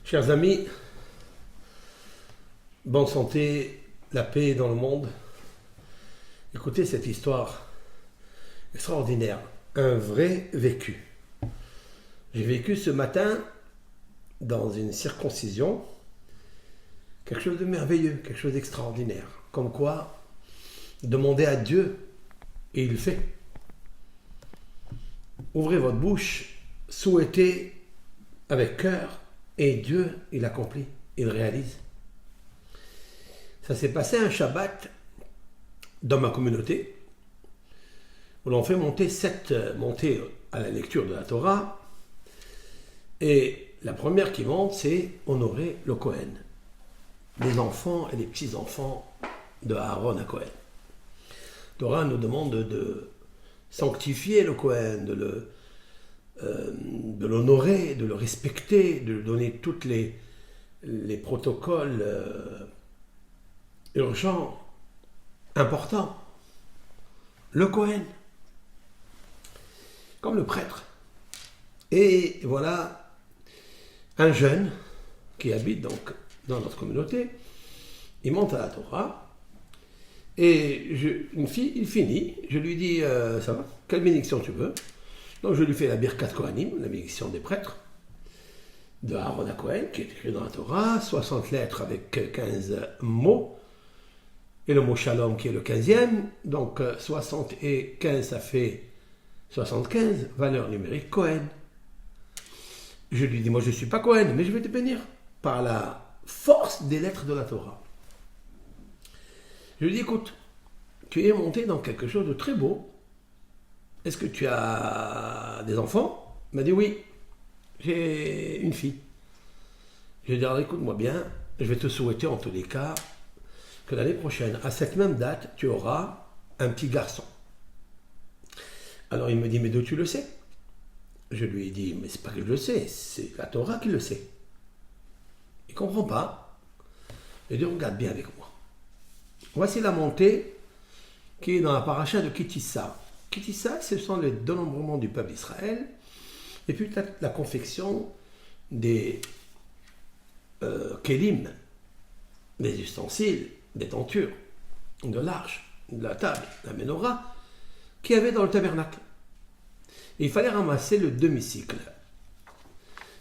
Chers amis, bonne santé, la paix dans le monde. Écoutez cette histoire extraordinaire, un vrai vécu. J'ai vécu ce matin dans une circoncision quelque chose de merveilleux, quelque chose d'extraordinaire. Comme quoi, demandez à Dieu et il le fait. Ouvrez votre bouche, souhaitez avec cœur et Dieu, il accomplit, il réalise. Ça s'est passé un Shabbat dans ma communauté où l'on fait monter 7 montées à la lecture de la Torah. Et la première qui monte, c'est honorer le Kohen, les enfants et les petits-enfants de Aaron à Kohen. La Torah nous demande de sanctifier le Kohen, de l'honorer, de le respecter, de lui donner tous les protocoles urgents, importants. Le Kohen, comme le prêtre. Et voilà un jeune qui habite donc dans notre communauté, il monte à la Torah, et une fille, il finit, je lui dis, ça va, quelle bénédiction tu veux? Donc je lui fais la Birkat Kohanim, la bénédiction des prêtres, de Aaron à Kohen, qui est écrit dans la Torah, 60 lettres avec 15 mots, et le mot Shalom qui est le 15e, donc 60 et 15 ça fait 75, valeur numérique Kohen. Je lui dis, moi je ne suis pas Kohen, mais je vais te bénir par la force des lettres de la Torah. Je lui dis, écoute, tu es monté dans quelque chose de très beau. Est-ce que tu as des enfants? Il m'a dit oui, j'ai une fille. Je lui ai dit, alors écoute-moi bien, je vais te souhaiter en tous les cas que l'année prochaine, à cette même date, tu auras un petit garçon. Alors il me dit, mais d'où tu le sais? Je lui ai dit, mais c'est pas que je le sais, c'est la Torah qui le sait. Il ne comprend pas. Je lui ai dit, regarde bien avec moi. Voici la montée qui est dans la paracha de Kitissa. Kitissa, ce sont les dénombrements du peuple d'Israël, et puis la confection des kélim, des ustensiles, des tentures, de l'arche, de la table, de la menorah, qu'il y avait dans le tabernacle. Et il fallait ramasser le demi-cycle.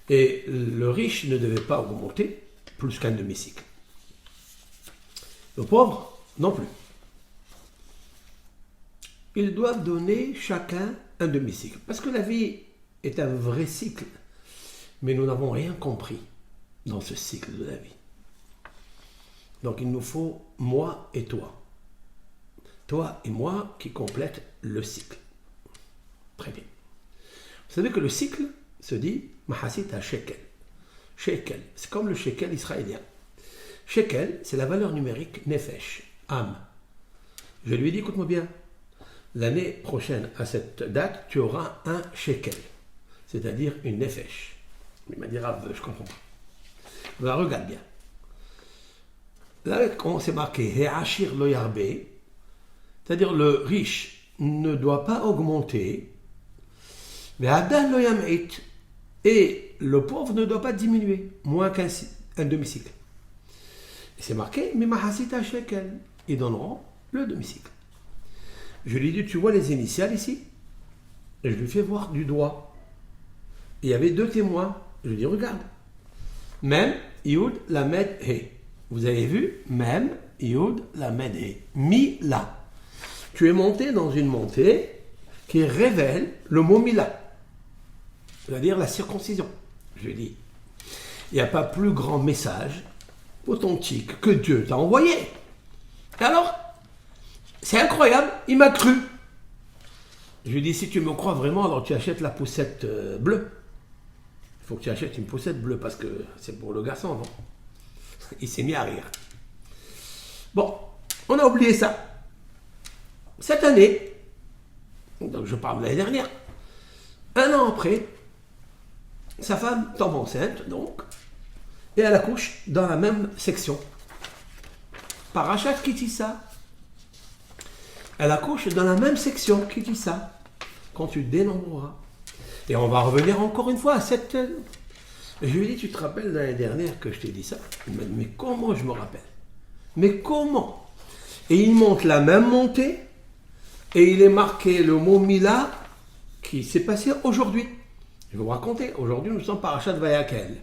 Et le riche ne devait pas augmenter plus qu'un demi-cycle. Le pauvre, non plus. Ils doivent donner chacun un demi-cycle. Parce que la vie est un vrai cycle. Mais nous n'avons rien compris dans ce cycle de la vie. Donc il nous faut moi et toi. Toi et moi qui complètent le cycle. Très bien. Vous savez que le cycle se dit Mahasit à shekel. Shekel, c'est comme le shekel israélien. Shekel, c'est la valeur numérique nefesh, âme. Je lui ai dit, écoute-moi bien, l'année prochaine, à cette date, tu auras un shekel, c'est-à-dire une nefesh. Il m'a dit, Rav, je ne comprends pas. Alors, regarde bien. Là, on s'est marqué, He'ashir lo yarbe, c'est-à-dire le riche ne doit pas augmenter, mais Adan lo yam'it, et le pauvre ne doit pas diminuer, moins qu'un demi-cycle. Et c'est marqué, mais mahasita shekel, ils donneront le demi-cycle. Je lui ai dit, tu vois les initiales ici? Et je lui fais voir du doigt. Il y avait 2 témoins. Je lui ai dit, regarde. Mem, Yud, Lamed, He. Vous avez vu? Mem, Yud, Lamed, He. Mila. Tu es monté dans une montée qui révèle le mot Mila. C'est-à-dire la circoncision. Je lui ai dit, il n'y a pas plus grand message authentique que Dieu t'a envoyé. Et alors, c'est incroyable, il m'a cru. Je lui ai dit, si tu me crois vraiment, alors tu achètes la poussette bleue. Il faut que tu achètes une poussette bleue parce que c'est pour le garçon, non? Il s'est mis à rire. Bon, on a oublié ça. Cette année, donc je parle de l'année dernière, 1 an après, sa femme tombe enceinte, donc, et elle accouche dans la même section. Parachat Kitissa. Elle accouche dans la même section Kitissa. Quand tu dénombreras. Et on va revenir encore une fois à cette Et je lui ai dit, tu te rappelles l'année dernière que je t'ai dit ça? Il m'a dit, mais comment je me rappelle? Mais comment? Et il monte la même montée, et il est marqué le mot Mila, qui s'est passé aujourd'hui. Je vais vous raconter, aujourd'hui nous sommes Parashat Vayakel.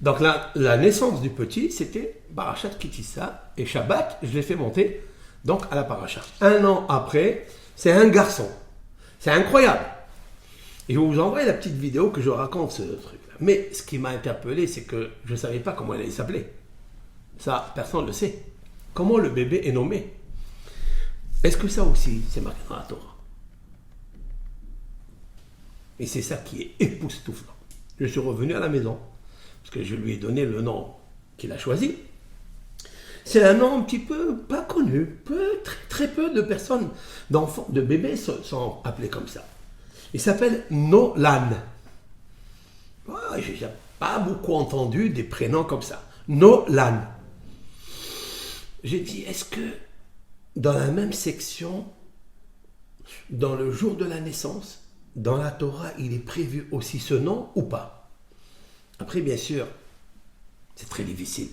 Donc la naissance du petit, c'était Parashat Kitissa, et Shabbat, je l'ai fait monter donc à la Parashat. 1 an après, c'est un garçon. C'est incroyable. Et je vais vous envoyer la petite vidéo que je raconte ce truc-là. Mais ce qui m'a interpellé, c'est que je ne savais pas comment elle allait s'appeler. Ça, personne ne le sait. Comment le bébé est nommé? Est-ce que ça aussi, c'est marqué dans la Torah? Et c'est ça qui est époustouflant. Je suis revenu à la maison, parce que je lui ai donné le nom qu'il a choisi. C'est un nom un petit peu pas connu. Très peu de personnes, d'enfants, de bébés sont appelés comme ça. Il s'appelle Nolan. Je n'ai pas beaucoup entendu des prénoms comme ça. Nolan. J'ai dit, est-ce que dans la même section, dans le jour de la naissance, dans la Torah, il est prévu aussi ce nom ou pas? Après, bien sûr, c'est très difficile.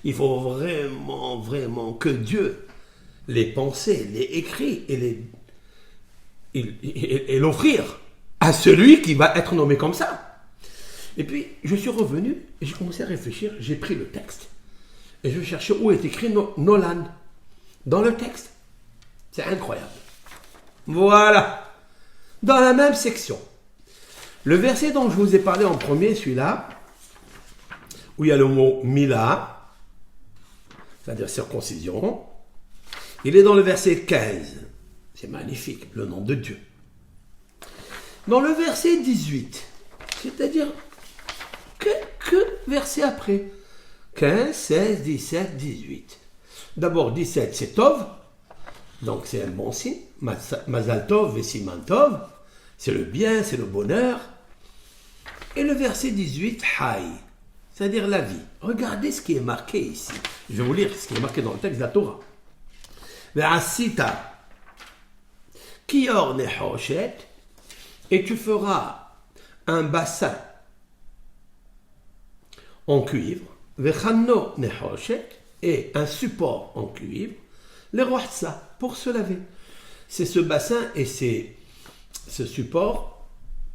Il faut vraiment que Dieu les pensait, les écrit et l'offrir à celui qui va être nommé comme ça. Et puis, je suis revenu et j'ai commencé à réfléchir. J'ai pris le texte et je cherchais où est écrit Nolan dans le texte. C'est incroyable. Voilà. Dans la même section. Le verset dont je vous ai parlé en premier, celui-là, où il y a le mot Mila, c'est-à-dire circoncision, il est dans le verset 15. C'est magnifique, le nom de Dieu. Dans le verset 18, c'est-à-dire quelques versets après, 15, 16, 17, 18. D'abord, 17, c'est Tov, donc c'est un bon signe. Mazal Tov et Siman Tov, c'est le bien, c'est le bonheur. Et le verset 18, Hay, c'est-à-dire la vie. Regardez ce qui est marqué ici. Je vais vous lire ce qui est marqué dans le texte de la Torah. Ve'asita kior nehoshet, et tu feras un bassin en cuivre, ve'chano nehoshet, et un support en cuivre, les rohsa, pour se laver. C'est ce bassin et c'est ce support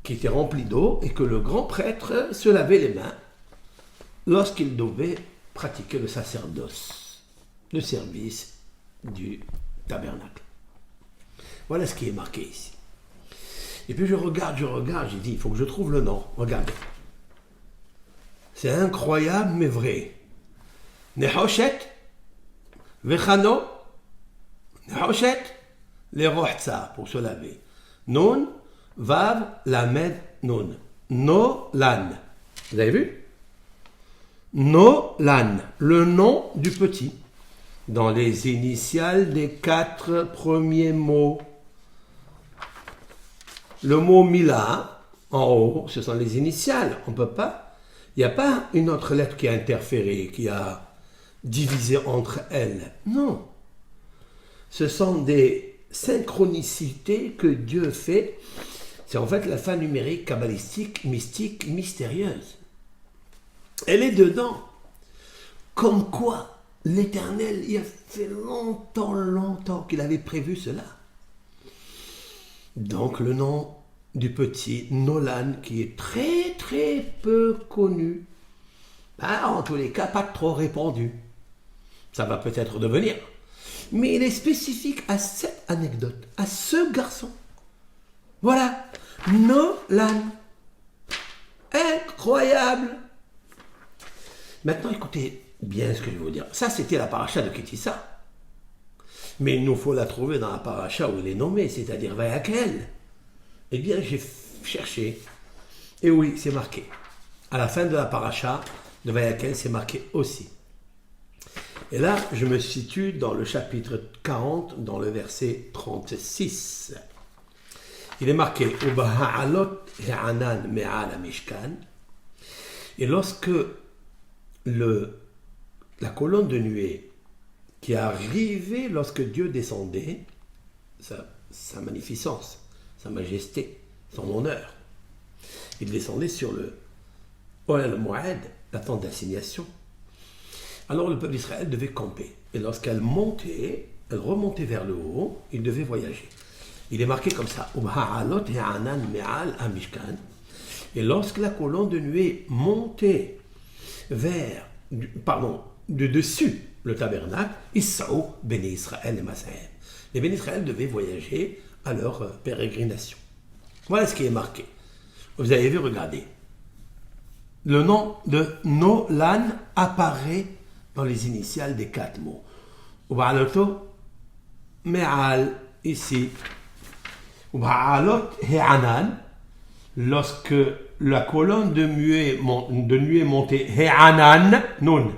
qui était rempli d'eau et que le grand prêtre se lavait les mains lorsqu'il devait pratiquer le sacerdoce, le service du tabernacle. Voilà ce qui est marqué ici. Et puis je regarde, j'ai dit, il faut que je trouve le nom. Regardez. C'est incroyable, mais vrai. Nehoshet, Vechano, Nehoshet, les rohza, pour se laver. Nun, Vav, Lamed, Nun. Nolan. Vous avez vu? Nolan, le nom du petit, dans les initiales des 4 premiers mots. Le mot Mila, en haut, ce sont les initiales. On peut pas. Il n'y a pas une autre lettre qui a interféré, qui a divisé entre elles. Non. Ce sont des synchronicités que Dieu fait. C'est en fait la fin numérique, kabbalistique, mystique, mystérieuse. Elle est dedans. Comme quoi, l'Éternel, il a fait longtemps qu'il avait prévu cela. Donc le nom du petit Nolan, qui est très peu connu, en tous les cas pas trop répandu. Ça va peut-être devenir. Mais il est spécifique à cette anecdote, à ce garçon. Voilà, Nolan. Incroyable. Maintenant, écoutez bien ce que je vais vous dire. Ça, c'était la paracha de Kitissa. Mais il nous faut la trouver dans la paracha où il est nommé, c'est-à-dire Vayakel. Eh bien, j'ai cherché. Et oui, c'est marqué. À la fin de la paracha de Vayakel, c'est marqué aussi. Et là, je me situe dans le chapitre 40, dans le verset 36. Il est marqué Ubaha'alot he'anan me'al mishkan. Et lorsque la colonne de nuée qui arrivait lorsque Dieu descendait, sa magnificence, sa majesté, son honneur, il descendait sur Oel Moed, la tente d'assignation. Alors le peuple d'Israël devait camper. Et lorsqu'elle montait, elle remontait vers le haut, il devait voyager. Il est marqué comme ça. Et lorsque la colonne de nuée montait vers, de dessus le tabernacle, Issaou, Béni Israël et Masahem. Les Béni Israël devaient voyager à leur pérégrination. Voilà ce qui est marqué. Vous avez vu, regardez. Le nom de Nolan apparaît dans les initiales des 4 mots. Uba'aloto, Me'al, ici. Uba'alot, He'anan, lorsque la colonne de nuée montait, He'anan, Nun.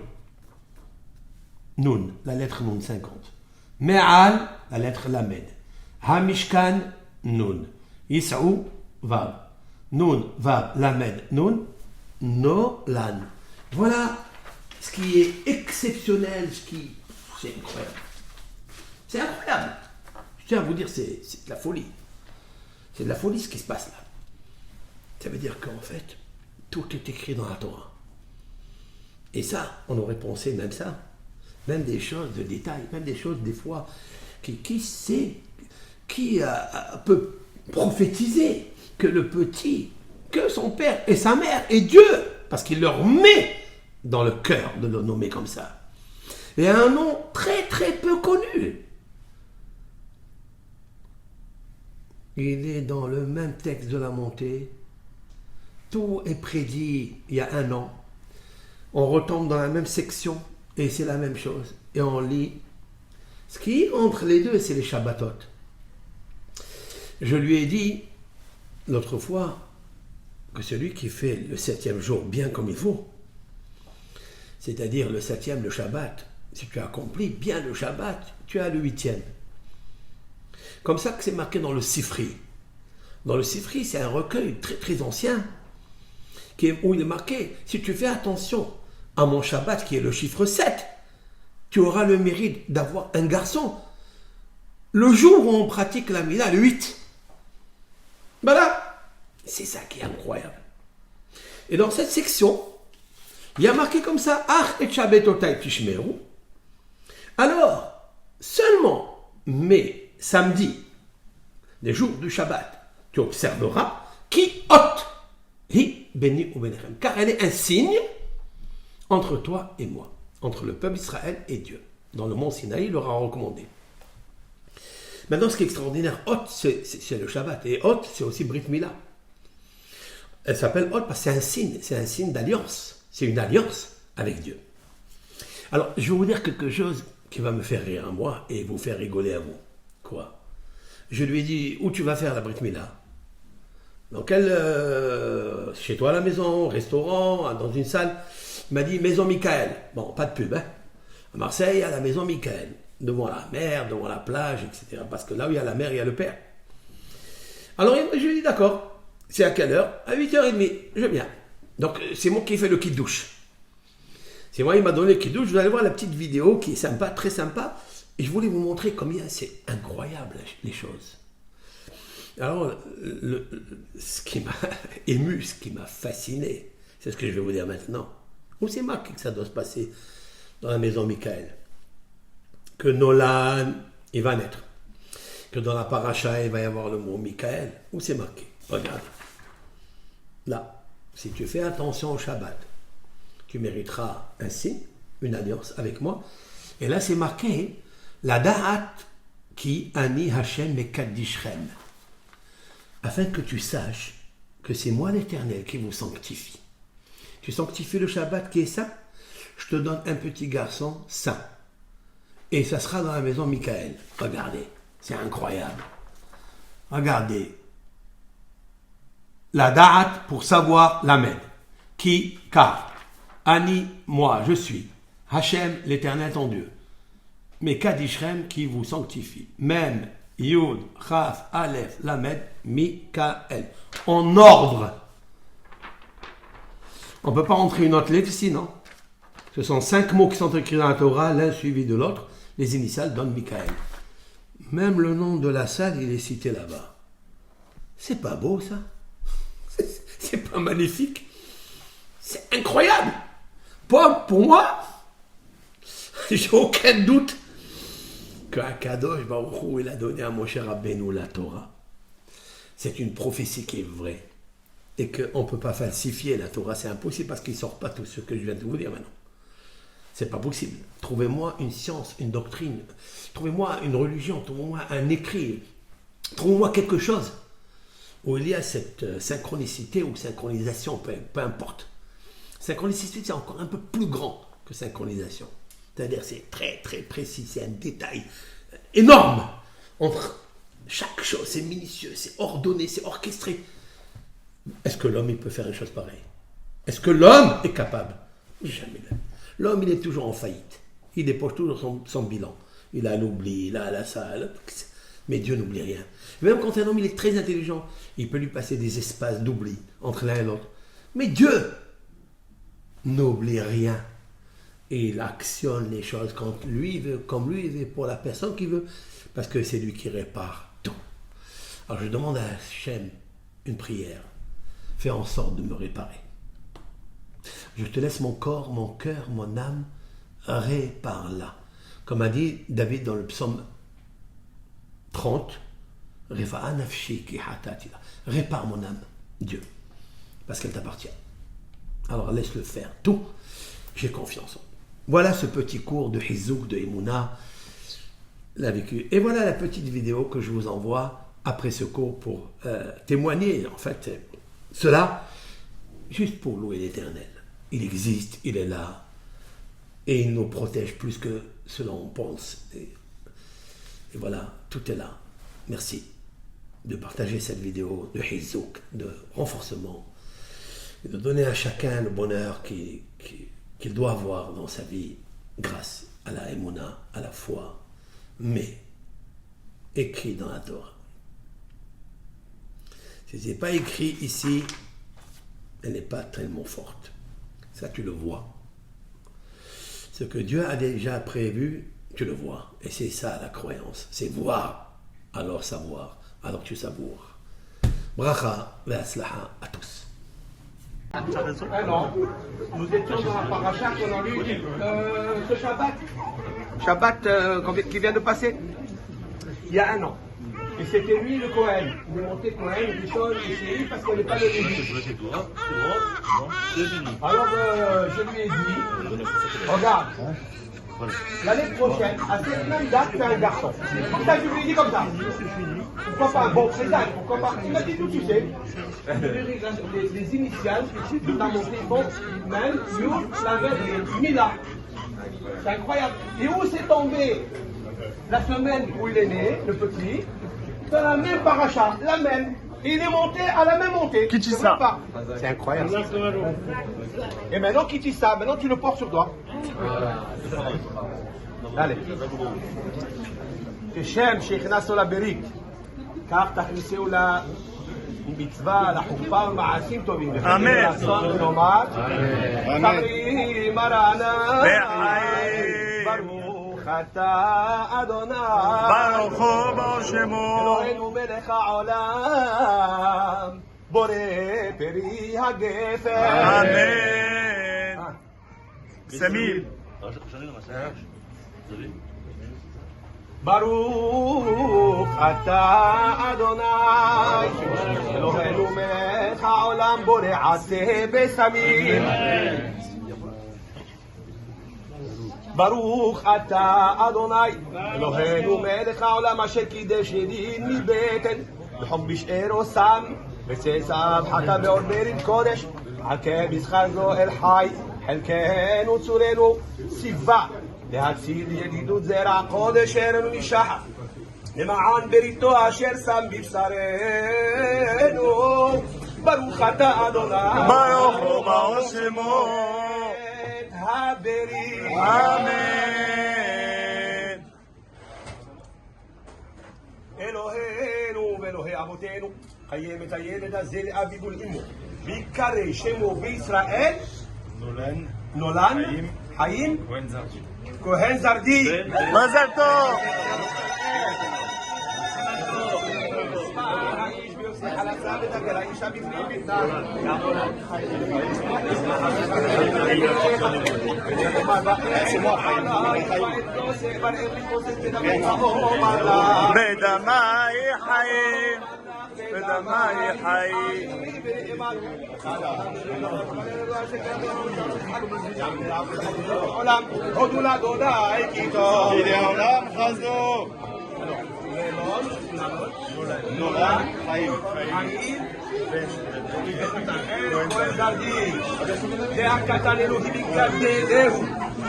Nun, la lettre Nun 50. Me'al, la lettre Lamed. Hamishkan, Nun. Is'ou, Vav. Nun, Vav, Lamed, Nun. Nolan. Voilà ce qui est exceptionnel, c'est incroyable. C'est incroyable. Je tiens à vous dire, c'est de la folie. C'est de la folie ce qui se passe là. Ça veut dire qu'en fait, tout est écrit dans la Torah. Et ça, on aurait pensé même ça. Même des choses de détail, même des choses des fois qui peut prophétiser que le petit, que son père et sa mère et Dieu, parce qu'il leur met dans le cœur de le nommer comme ça. Et un nom très très peu connu. Il est dans le même texte de la montée. Tout est prédit il y a 1 an. On retombe dans la même section et c'est la même chose. Et on lit. Ce qui est entre les deux, c'est les Shabbatot. Je lui ai dit l'autre fois que celui qui fait le 7e jour bien comme il faut, c'est-à-dire le 7e, le Shabbat, si tu accomplis bien le Shabbat, tu as le 8e. Comme ça que c'est marqué dans le Sifri. Dans le Sifri, c'est un recueil très très ancien, où il est marqué, si tu fais attention à mon Shabbat, qui est le chiffre 7, tu auras le mérite d'avoir un garçon. Le jour où on pratique la Mila, le 8. Voilà. C'est ça qui est incroyable. Et dans cette section, il y a marqué comme ça, Ach et Shabbatotai Tishmeru. Alors, seulement, mais samedi, les jours du Shabbat, tu observeras, qui ot, hi béni ou bénichem, car elle est un signe entre toi et moi, entre le peuple d'Israël et Dieu. Dans le mont Sinaï, il leur a recommandé. Maintenant, ce qui est extraordinaire, Hot, c'est le Shabbat, et Hot, c'est aussi Brit Mila. Elle s'appelle Hot parce que c'est un signe d'alliance, c'est une alliance avec Dieu. Alors, je vais vous dire quelque chose qui va me faire rire à moi et vous faire rigoler à vous. Quoi? Je lui ai dit, où tu vas faire la Brit Mila? Dans quel... chez toi à la maison, restaurant, dans une salle? Il m'a dit, maison Michael. Bon, pas de pub, hein. À Marseille, à la maison Michael. Devant la mer, devant la plage, etc. Parce que là où il y a la mer, il y a le père. Alors, je lui ai dit, d'accord. C'est à quelle heure? À 8h30. Je viens. Donc, c'est moi qui fais le kit-douche. C'est moi, il m'a donné le kit-douche. Vous allez voir la petite vidéo qui est sympa, très sympa. Et je voulais vous montrer combien c'est incroyable, les choses. Alors, ce qui m'a ému, ce qui m'a fasciné, c'est ce que je vais vous dire maintenant. Où c'est marqué que ça doit se passer dans la maison Michael? Que Nolan, il va naître. Que dans la paracha, il va y avoir le mot Michael. Où c'est marqué? Regarde. Là, si tu fais attention au Shabbat, tu mériteras un signe, une alliance avec moi. Et là, c'est marqué la da'at qui ani Hashem mekaddishrem. Afin que tu saches que c'est moi l'Éternel qui vous sanctifie. Tu sanctifies le Shabbat qui est saint, je te donne un petit garçon saint. Et ça sera dans la maison Michael. Regardez, c'est incroyable. Regardez. La da'at pour savoir l'amen. Qui, car, Ani, moi, je suis. Hachem, l'Éternel ton Dieu. Mais Kadishrem qui vous sanctifie. Même, Yud, Chaf, Aleph, Lamed, Mikael. En ordre. On ne peut pas rentrer une autre lettre ici, non? Ce sont 5 mots qui sont écrits dans la Torah, l'un suivi de l'autre. Les initiales donnent Mikael. Même le nom de la salle, il est cité là-bas. C'est pas beau, ça? C'est pas magnifique? C'est incroyable. Pour moi, j'ai aucun doute qu'Akadosh Baruch Hu, il a donné à Moshe Rabbeinu la Torah. C'est une prophétie qui est vraie. Et qu'on ne peut pas falsifier la Torah, c'est impossible parce qu'il ne sort pas tout ce que je viens de vous dire maintenant. C'est pas possible. Trouvez-moi une science, une doctrine, trouvez-moi une religion, trouvez-moi un écrit, trouvez-moi quelque chose où il y a cette synchronicité ou synchronisation, peu importe. Synchronicité, c'est encore un peu plus grand que synchronisation. C'est-à-dire, c'est très très précis, c'est un détail énorme. Entre chaque chose, c'est minutieux, c'est ordonné, c'est orchestré. Est-ce que l'homme, il peut faire une chose pareille? Est-ce que l'homme est capable? Jamais. L'homme, il est toujours en faillite. Il dépose toujours son bilan. Il a l'oubli, il a ça. Mais Dieu n'oublie rien. Même quand un homme, il est très intelligent, il peut lui passer des espaces d'oubli entre l'un et l'autre. Mais Dieu n'oublie rien. Et il actionne les choses quand lui veut, comme lui veut, pour la personne qui veut, parce que c'est lui qui répare tout. Alors je demande à Hachem une prière. Fais en sorte de me réparer. Je te laisse mon corps, mon cœur, mon âme, répare-la. Comme a dit David dans le psaume 30, répare mon âme, Dieu, parce qu'elle t'appartient. Alors laisse-le faire tout, j'ai confiance en lui. Voilà ce petit cours de Hizouk, de Emouna, l'a vécu. Et voilà la petite vidéo que je vous envoie après ce cours pour témoigner, en fait, cela, juste pour louer l'Éternel. Il existe, il est là, et il nous protège plus que ce l'on pense. Et voilà, tout est là. Merci de partager cette vidéo de Hizouk, de renforcement, et de donner à chacun le bonheur qu'il doit avoir dans sa vie grâce à la Emouna, à la foi, mais écrit dans la Torah. Si ce n'est pas écrit ici, elle n'est pas tellement forte. Ça, tu le vois. Ce que Dieu a déjà prévu, tu le vois. Et c'est ça la croyance. C'est voir, alors savoir, alors tu savoures. Bracha ve'atzlacha à tous. Alors, nous étions dans la paracha qu'on a lu ce Shabbat qui vient de passer, il y a un an. Et c'était lui le Cohen. Il est monté Cohen, Rishon, ici, parce qu'on n'est pas le Lévi. Alors, je lui ai dit, regarde, l'année prochaine, à cette même date, tu as un garçon. Comme ça, je lui ai dit comme ça. Pourquoi pas un bon présage? Pourquoi pas? Il m'a dit tout, tu sais. Les initiales de ta montée font même, Yud, Lamed et Mila. C'est incroyable. Et où c'est tombé la semaine où il est né, le petit? Dans la même paracha, la même. Il est monté à la même montée. Kitissa. C'est incroyable. Et maintenant, Kitissa, maintenant tu le portes sur toi. Allez. כשם שהכנסנו לברית, כך תכניסו למצווה, לחופה ולמעשים טובים. אמן. לעשות ונאמר, חברי מרנה, ברוך אתה אדוני, ברוך הוא בו שמו, אלוהינו מלך העולם, בורא פרי הגפן. אמן. סמיל. ברוך אתה אדוני, אלוהינו מלך העולם, בורא עשה בשמים. ברוך אתה אדוני, אלוהינו מלך העולם, אשר קידש ידין מבטן, בחום בשארו שם, וצאצאיו חטא בעורברת קודש, חכה בשכר זו אל חי, חלקנו צורנו ציווה, להציל ידידות זרע קודש ארנו משחר, למען בריתו אשר שם בבשרנו. ברוך אתה אדוני, ברוך הוא בו שמו, הברית. אמן. אלוהינו ואלוהי אבותינו, חיים את הילד הזה לאביו ולאמו, ויקרא שמו בישראל נולן חיים כהן זרדי. מזל טוב. חלצה ותגלה אישה בפנים ביתה. בדמי חיים, בדמי חיים. עולם, הודו לאדוני כי טוב. כי לעולם חזו. נולד חיים. כהן גרדי, זה הקטן אלוהים יגדלהו,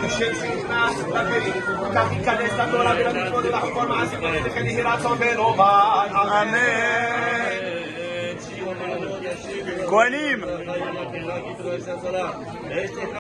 כשם שנכנס לבית, כך ייכנס לתורה ולמצוות ולחקור מעשים וכן יהי רצון ולומר אמן. כהנים.